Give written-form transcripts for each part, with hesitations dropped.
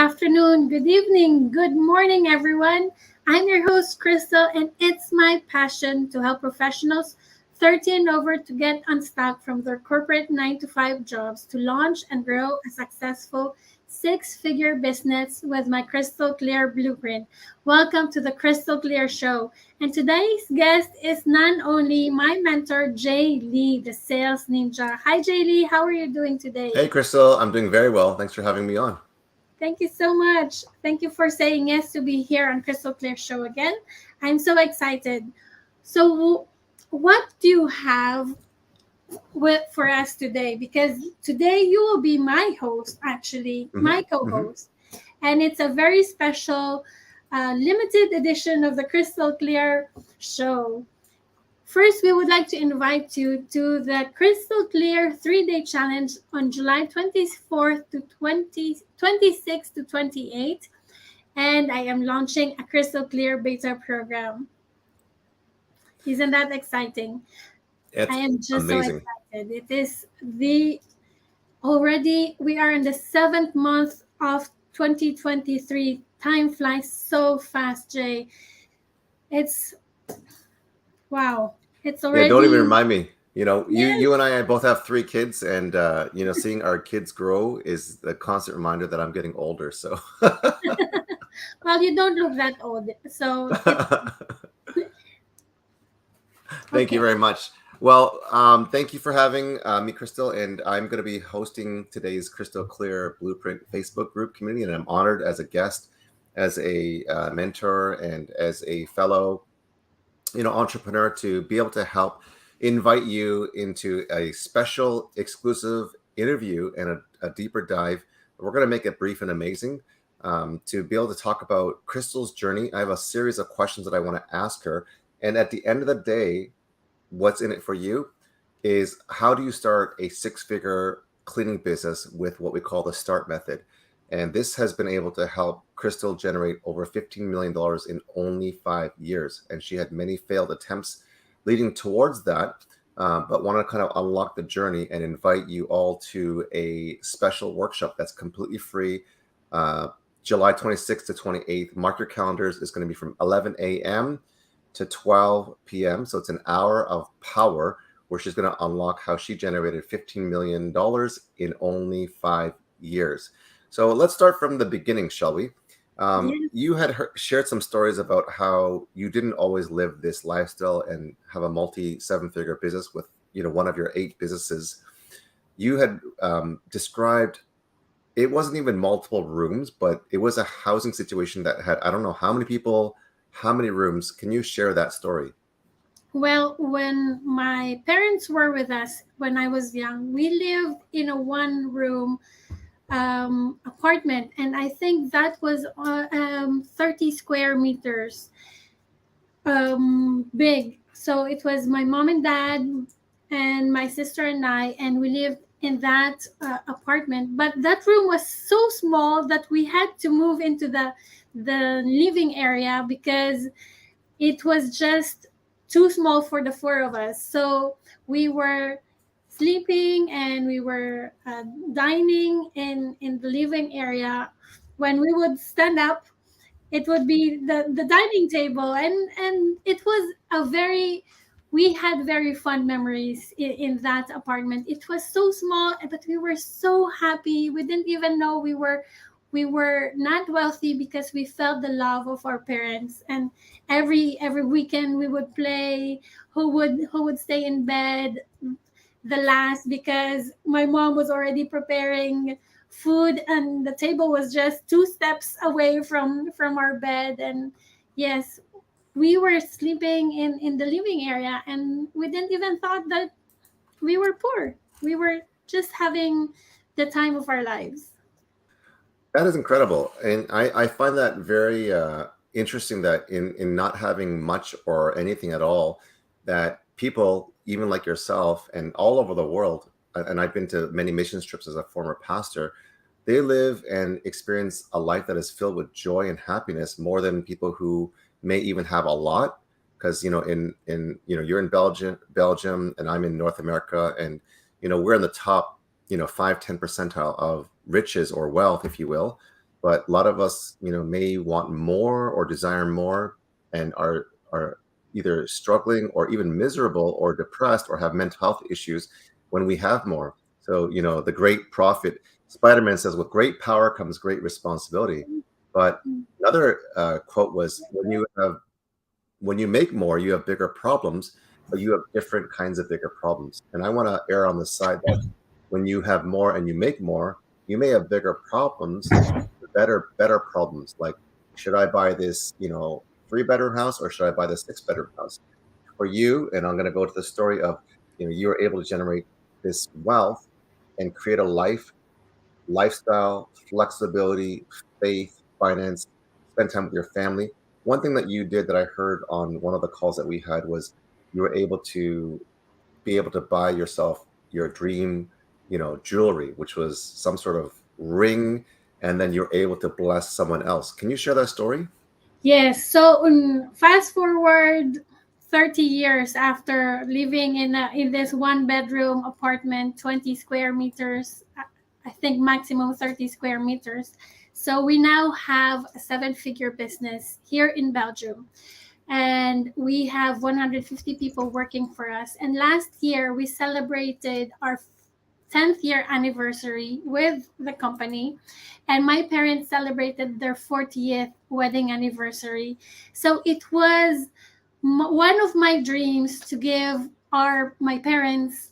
afternoon, good evening, good morning, everyone. I'm your host, Crystal, and it's my passion to help professionals 30 and over to get unstuck from their corporate 9 to 5 jobs to launch and grow a successful six-figure business with my crystal clear blueprint. Welcome to the Crystal Clear Show. And today's guest is none only my mentor, Jay Lee, the sales ninja. Hi, Jay Lee. How are you doing today? Hey, Crystal. I'm doing very well. Thanks for having me on. Thank you so much. Thank you for saying yes to be here on Crystal Clear Show again. I'm so excited. So, what do you have for us today? Because today you will be my host, actually, hmm my co hmm host. And it's a very special limited edition of the Crystal Clear Show. First, we would like to invite you to the Crystal Clear 3-day challenge on July 24th to 26th to 28th. And I am launching a Crystal Clear beta program. Isn't that exciting? I It's am just so amazing. excited. It is already, we are in the 7th month of 2023. Time flies so fast, Jay. It's, wow. It's Yeah, don't even already, remind me. You yes. and I both have three kids, and seeing our kids grow is a constant reminder that I'm getting older. So, Well, you don't look that old. So it's thank you okay. very much. Well, thank you for having me, Crystal, and I'm going to be hosting today's Crystal Clear Blueprint Facebook group community, and I'm honored as a guest, as a mentor, and as a fellow entrepreneur to be able to help invite you into a special exclusive interview and a deeper dive. We're going to make it brief and amazing, to be able to talk about Crystal's journey. I have a series of questions that I want to ask her, and at the end of the day, what's in it for you is, how do you start a six-figure cleaning business with what we call the START method. And this has been able to help Crystal generate over $15 million in only 5 years. And she had many failed attempts leading towards that, but want to kind of unlock the journey and invite you all to a special workshop that's completely free. July 26th to 28th. Mark your calendars. It's going to be from 11 a.m. to 12 p.m. So it's an hour of power where she's going to unlock how she generated $15 million in only 5 years. So let's start from the beginning, shall we? Yes. You had shared some stories about how you didn't always live this lifestyle and have a multi-seven-figure business with, one of your 8 businesses. You had described it wasn't even multiple rooms, but it was a housing situation that had, I don't know how many people, how many rooms. Can you share that story? Well, when my parents were with us when I was young, we lived in a one-room apartment, and I think that was 30 square meters big. So it was my mom and dad and my sister and I, and we lived in that apartment. But that room was so small that we had to move into the living area because it was just too small for the four of us. So we were sleeping and we were dining in the living area. When we would stand up, it would be the dining table, and it was a very, we had very fun memories in that apartment. It was so small, but we were so happy. We didn't even know we were not wealthy because we felt the love of our parents. And every weekend we would play who would stay in bed the last, because my mom was already preparing food and the table was just 2 steps away from our bed. And yes, we were sleeping in the living area, and we didn't even thought that we were poor. We were just having the time of our lives. That is incredible. And I find that very interesting that in not having much or anything at all, that people, even like yourself and all over the world, and I've been to many missions trips as a former pastor, they live and experience a life that is filled with joy and happiness more than people who may even have a lot. Because you're in Belgium, and I'm in North America, and we're in the top 5-10 percentile of riches or wealth, if you will. but a lot of us, may want more or desire more, and are either struggling or even miserable or depressed or have mental health issues when we have more. So, the great prophet Spider-Man says, with great power comes great responsibility. But another quote was, when you make more, you have bigger problems, but you have different kinds of bigger problems. And I want to err on the side that when you have more and you make more, you may have bigger problems, better problems. Like, should I buy this, 3-bedroom house, or should I buy this 6-bedroom house? For you, and I'm going to go to the story of, you were able to generate this wealth and create a lifestyle, flexibility, faith, finance, spend time with your family. One thing that you did that I heard on one of the calls that we had was you were able to be able to buy yourself your dream, jewelry, which was some sort of ring, and then you're able to bless someone else. Can you share that story? Yes. So fast forward 30 years after living in this one bedroom apartment, 20 square meters, I think maximum 30 square meters. So we now have a seven-figure business here in Belgium, and we have 150 people working for us. And last year we celebrated our 10th year anniversary with the company, and my parents celebrated their 40th wedding anniversary. So it was one of my dreams to give our my parents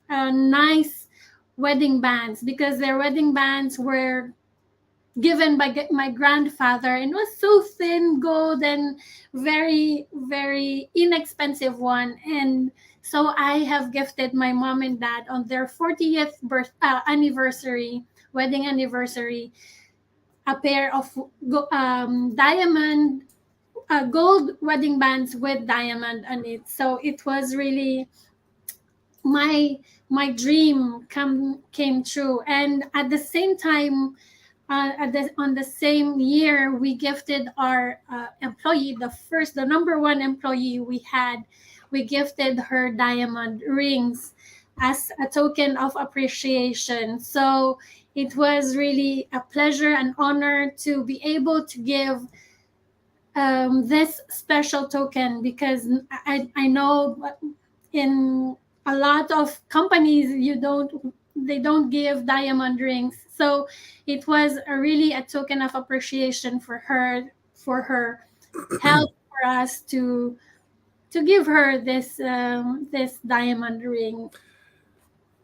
a nice wedding bands, because their wedding bands were given by my grandfather, and was so thin gold and very very inexpensive one. And so I have gifted my mom and dad on their 40th anniversary, wedding anniversary, a pair of diamond gold wedding bands with diamond on it. So it was really my dream came true. And at the same time, on the same year, we gifted our employee, the number one employee we had, we gifted her diamond rings as a token of appreciation. So it was really a pleasure and honor to be able to give this special token, because I know in a lot of companies they don't give diamond rings. So it was really a token of appreciation for her help for us to give her this diamond ring.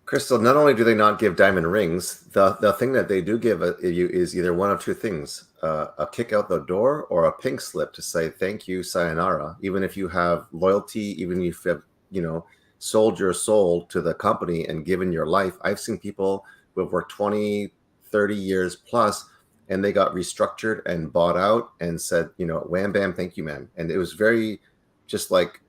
Crystal, not only do they not give diamond rings, the thing that they do give you is either one of two things: a kick out the door or a pink slip to say thank you, sayonara. Even if you have loyalty, even if you have, sold your soul to the company and given your life. I've seen people who have worked 20, 30 years plus, and they got restructured and bought out and said, wham, bam, thank you, man. And it was very just like,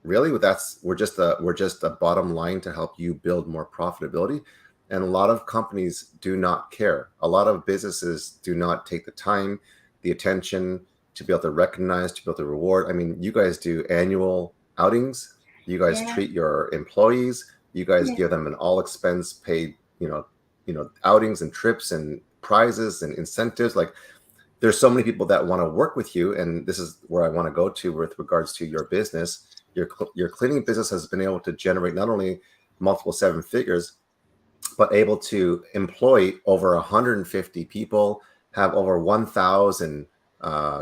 really, we're just a bottom line to help you build more profitability. And a lot of companies do not care. A lot of businesses do not take the time, the attention to be able to recognize, to be able to reward. I mean, you guys do annual outings, you guys Yeah. treat your employees, you guys Yeah. give them an all expense paid, outings and trips and prizes and incentives. Like, there's so many people that want to work with you, and this is where I want to go to with regards to your business. Your cleaning business has been able to generate not only multiple seven figures, but able to employ over 150 people, have over 1,000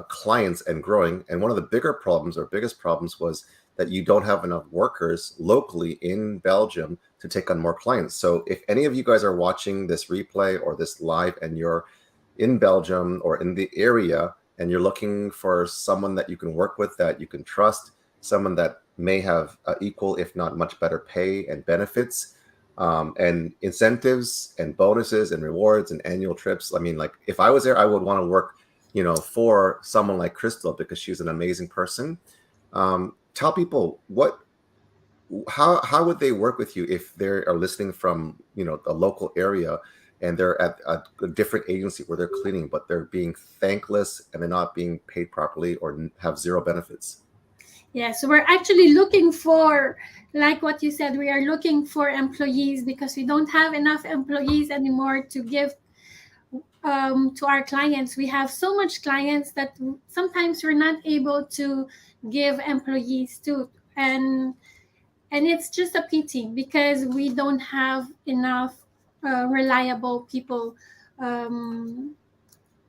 clients and growing. And one of the bigger problems or biggest problems was that you don't have enough workers locally in Belgium to take on more clients. So if any of you guys are watching this replay or this live and you're in Belgium or in the area and you're looking for someone that you can work with, that you can trust, someone that may have equal, if not much better pay and benefits, and incentives and bonuses and rewards and annual trips. I mean, like, if I was there, I would want to work, for someone like Crystal, because she's an amazing person. Tell people how would they work with you if they are listening from, the local area, and they're at a different agency where they're cleaning, but they're being thankless and they're not being paid properly or have zero benefits. Yeah, so we're actually looking for, like what you said, we are looking for employees because we don't have enough employees anymore to give to our clients. We have so much clients that sometimes we're not able to give employees to, and it's just a pity because we don't have enough reliable people um,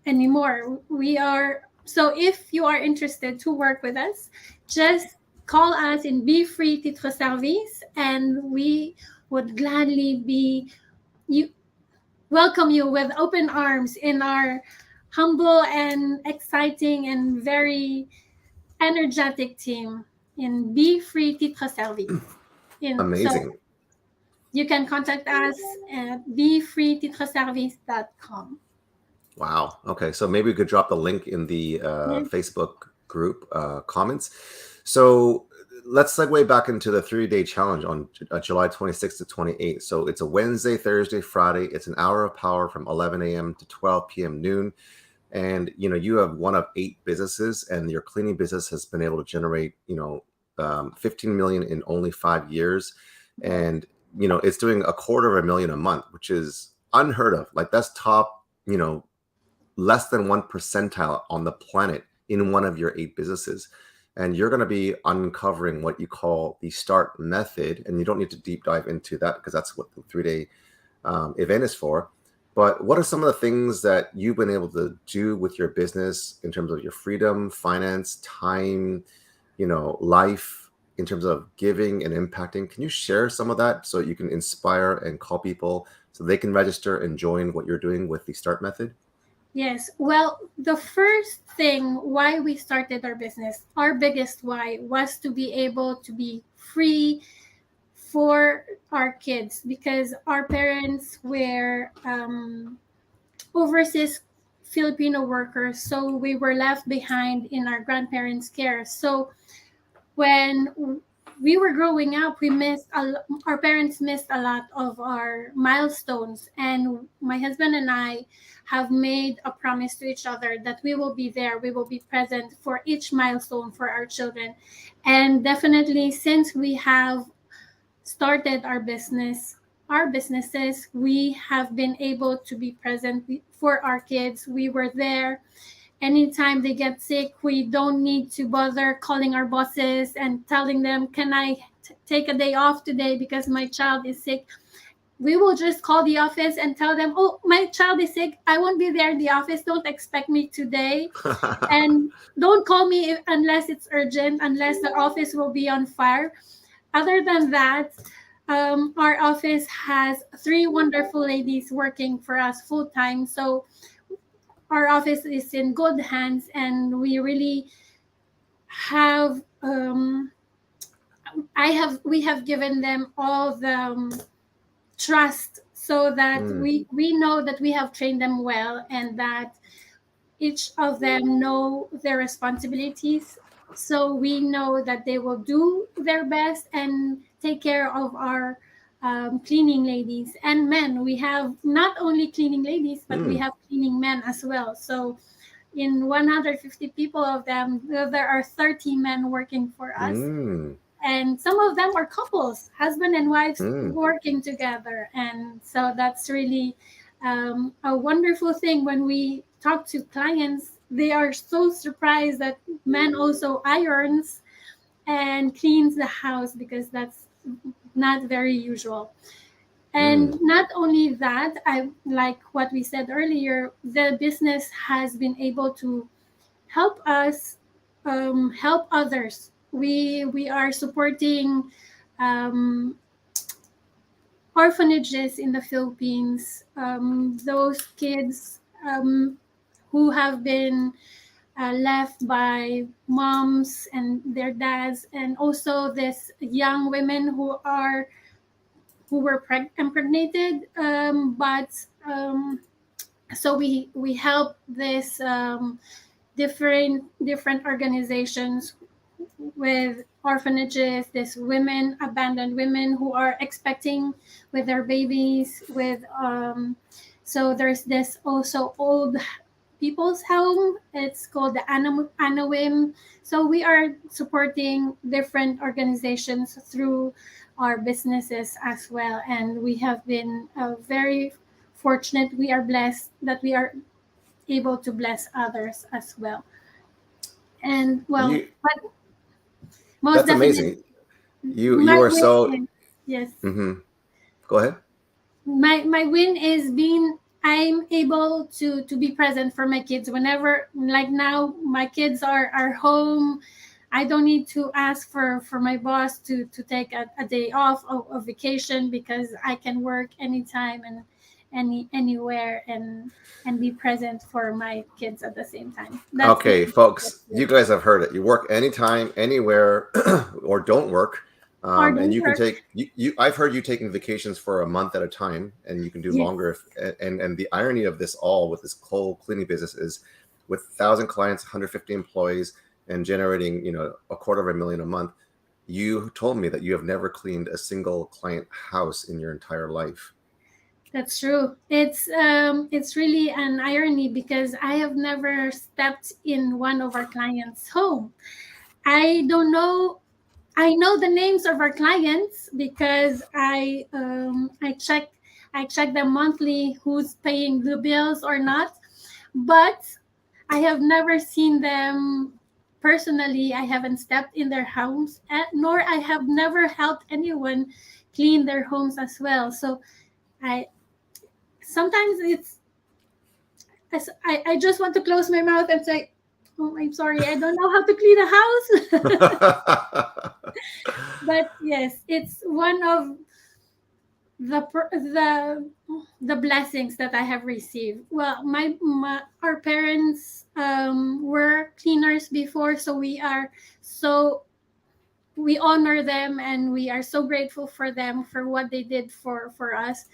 anymore. We are so if you are interested to work with us, just call us in Be Free Titre Service, and we would gladly be you welcome you with open arms in our humble and exciting and very energetic team in Be Free Titre Service. In so Amazing. you can contact us at befreetitreservice.com. Wow. Okay. So maybe we could drop the link in the Yes. Facebook group comments. So let's segue back into the 3-day challenge on July 26th to 28th. So it's a Wednesday, Thursday, Friday. It's an hour of power from 11 a.m. to 12 p.m. noon. And, you have one of 8 businesses, and your cleaning business has been able to generate, 15 million in only 5 years. And, it's doing $250,000 a month, which is unheard of. Like that's top, less than 1 percentile on the planet in one of your 8 businesses. And you're going to be uncovering what you call the START method. And you don't need to deep dive into that because that's what the 3-day event is for. But what are some of the things that you've been able to do with your business in terms of your freedom, finance, time, life, in terms of giving and impacting? Can you share some of that so you can inspire and call people so they can register and join what you're doing with the START method? Yes. Well, the first thing why we started our business, our biggest why, was to be able to be free for our kids because our parents were overseas Filipino workers, so we were left behind in our grandparents' care. So when we were growing up, our parents missed a lot of our milestones, and my husband and I have made a promise to each other that we will be there, we will be present for each milestone for our children. And definitely, since we have started our businesses, we have been able to be present for our kids. We were there anytime they get sick. We don't need to bother calling our bosses and telling them, can I take a day off today because my child is sick? We will just call the office and tell them, oh, my child is sick, I won't be there in the office, don't expect me today, and don't call me unless it's urgent, unless the office will be on fire. Other than that, our office has 3 wonderful ladies working for us full time. So our office is in good hands, and we really have we have given them all the trust, so that Mm, we know that we have trained them well, and that each of them know their responsibilities, so we know that they will do their best and take care of our cleaning ladies and men. We have not only cleaning ladies, but we mm, have cleaning men as well. So in 150 people of them, there are 30 men working for us, mm, and some of them are couples, husband and wives mm, working together. And so that's really a wonderful thing. When we talk to clients, they are so surprised that man also irons and cleans the house, because that's not very usual. mm, And not only that, I like what we said earlier, the business has been able to help us help others. We are supporting um, orphanages in the Philippines. Those kids who have been left by moms and their dads, and also this young women who were impregnated. But so we help this different organizations with orphanages, these women, abandoned women who are expecting with their babies. With so there's this also old people's home. It's called the Anawim. So we are supporting different organizations through our businesses as well, and we have been very fortunate, we are blessed that we are able to bless others as well. And well, You but most That's definitely, amazing. You my are win so. is, yes, Hmm. Go ahead. my win is being, I'm able to be present for my kids whenever, like now my kids are home. I don't need to ask for my boss to take a day off of vacation, because I can work anytime and anywhere, and be present for my kids at the same time. That's the Okay, thing. folks, you guys have heard it. You work anytime, anywhere, or don't work, Or and don't you can work. take you. I've heard you taking vacations for a month at a time, and you can do Yes, longer. And the irony of this all with this whole cleaning business is, with 1,000 clients, 150 employees, and generating $250,000 a month. You told me that you have never cleaned a single client house in your entire life. that's true. It's really an irony, because I have never stepped in one of our clients' home. I don't know. I know the names of our clients, because I check them monthly, who's paying the bills or not. But I have never seen them personally. I haven't stepped in their homes, nor I have never helped anyone clean their homes as well. So I sometimes I just want to close my mouth and say, "Oh, I'm sorry, I don't know how to clean a house." But yes, it's one of the blessings that I have received. Well, my our parents were cleaners before, so so we honor them, and we are so grateful for them for what they did for us.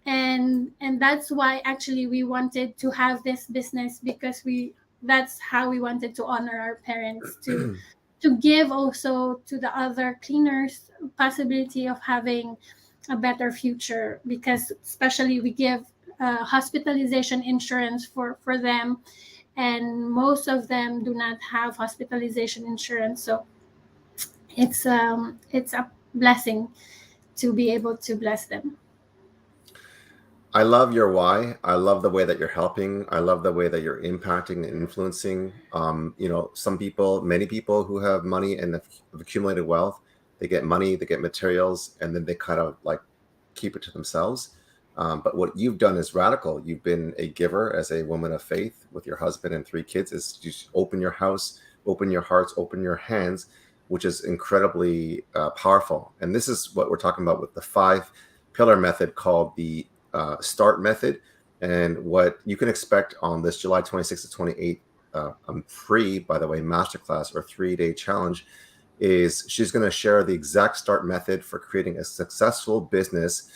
And that's why actually we wanted to have this business, because we that's how we wanted to honor our parents, to give also to the other cleaners possibility of having a better future, because especially we give hospitalization insurance for them, and most of them do not have hospitalization insurance. So it's a blessing to be able to bless them. I love your why. I love the way that you're helping. I love the way that you're impacting and influencing. Some people, many people who have money and have accumulated wealth, they get money, they get materials, and then they kind of like keep it to themselves. But what you've done is radical. You've been a giver as a woman of faith with your husband and 3 kids. Is just open your house, open your hearts, open your hands, which is incredibly powerful. And this is what we're talking about with the 5 pillar method called the START method. And what you can expect on this July 26th to 28th free, by the way, masterclass or 3-day challenge is she's going to share the exact START method for creating a successful business.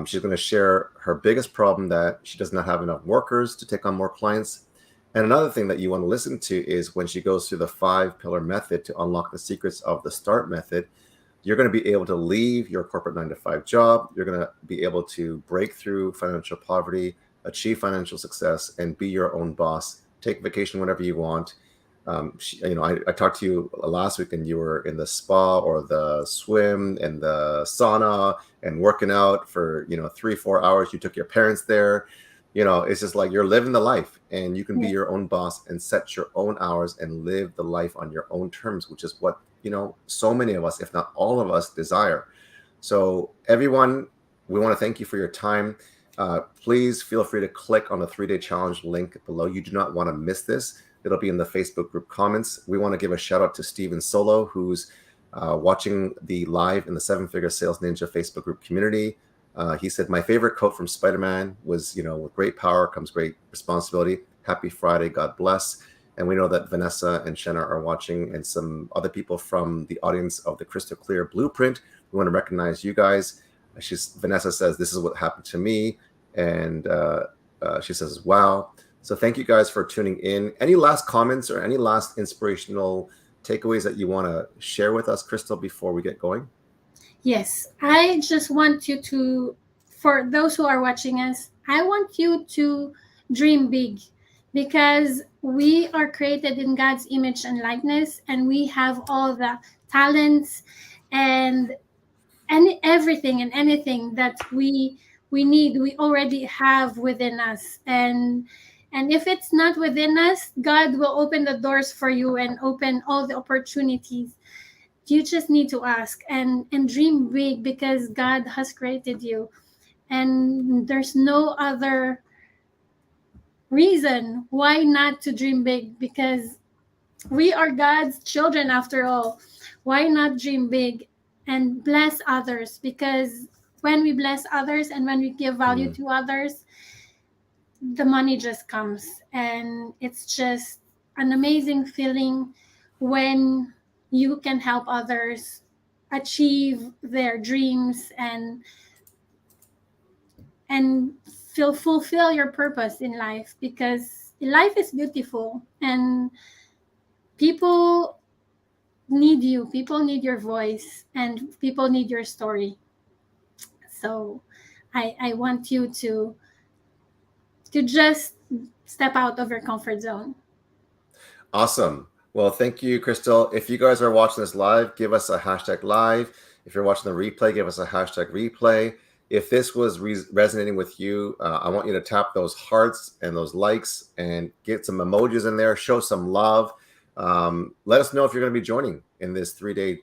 She's going to share her biggest problem, that she does not have enough workers to take on more clients. And another thing that you want to listen to is when she goes through the 5-pillar method to unlock the secrets of the START method. You're going to be able to leave your corporate 9 to 5 job. You're going to be able to break through financial poverty, achieve financial success, and be your own boss. Take vacation whenever you want. I talked to you last week, and you were in the spa or the swim and the sauna and working out for 3-4 hours. You took your parents there. It's just like you're living the life, and you can be Yeah. your own boss and set your own hours and live the life on your own terms, which is what so many of us, if not all of us, desire. So everyone, we want to thank you for your time. Please feel free to click on the 3-day challenge link below. You do not want to miss this. It'll be in the Facebook group comments. We want to give a shout out to Steven Solo, who's watching the live in the 7-Figure Sales Ninja Facebook group community. He said, my favorite quote from Spider-Man was, with great power comes great responsibility. Happy Friday. God bless. And we know that Vanessa and Shanna are watching, and some other people from the audience of the Crystal Clear Blueprint. We want to recognize you guys. Vanessa says, this is what happened to me. And she says, wow. So thank you guys for tuning in. Any last comments or any last inspirational takeaways that you want to share with us, Crystal, before we get going? Yes, I just want you to, for those who are watching us, I want you to dream big, because we are created in God's image and likeness, and we have all the talents and everything and anything that we already have within us. And if it's not within us, God will open the doors for you and open all the opportunities. You just need to ask and dream big, because God has created you, and there's no other reason why not to dream big, because we are God's children after all. Why not dream big and bless others? Because when we bless others and when we give value Mm. to others, the money just comes. And it's just an amazing feeling when you can help others achieve their dreams and fulfill your purpose in life, because life is beautiful and people need you, people need your voice, and people need your story. So I want you to just step out of your comfort zone. Awesome. Well, thank you, Crystal. If you guys are watching this live, give us a hashtag live. If you're watching the replay, give us a hashtag replay. If this was resonating with you, I want you to tap those hearts and those likes and get some emojis in there, show some love. Let us know if you're going to be joining in this 3-day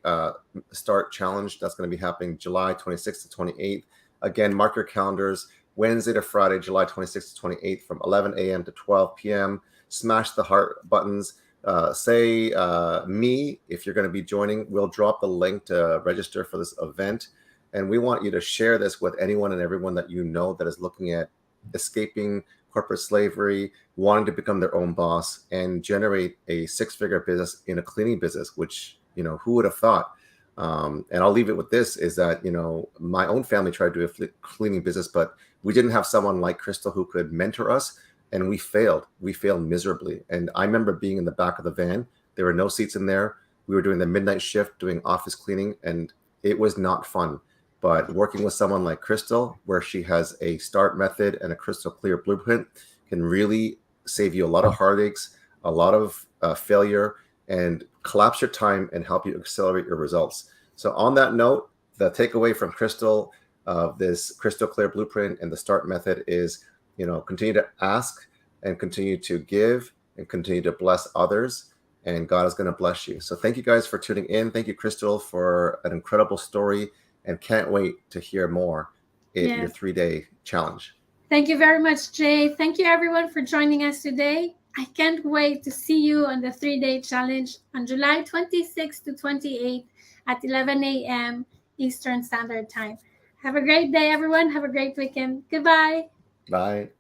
start challenge that's going to be happening July 26th to 28th. Again, mark your calendars, Wednesday to Friday, July 26th to 28th from 11 a.m. to 12 p.m. Smash the heart buttons. Say me if you're going to be joining. We'll drop the link to register for this event. And we want you to share this with anyone and everyone that you know that is looking at escaping corporate slavery, wanting to become their own boss, and generate a 6-figure business in a cleaning business, which, who would have thought? And I'll leave it with this, is that, my own family tried to do a cleaning business, but we didn't have someone like Crystal who could mentor us. And we failed. We failed miserably. And I remember being in the back of the van. There were no seats in there. We were doing the midnight shift, doing office cleaning, and it was not fun. But working with someone like Crystal, where she has a START method and a crystal clear blueprint, can really save you a lot of heartaches, a lot of failure, and collapse your time and help you accelerate your results. So on that note, the takeaway from Crystal of this crystal clear blueprint and the START method is, continue to ask and continue to give and continue to bless others, and God is going to bless you. So thank you guys for tuning in. Thank you, Crystal, for an incredible story, and can't wait to hear more in your Yes. 3-day challenge. Thank you very much, Jay. Thank you, everyone, for joining us today. I can't wait to see you on the 3-day challenge on July 26th to 28th at 11 a.m. Eastern Standard Time. Have a great day, everyone. Have a great weekend. Goodbye. Bye.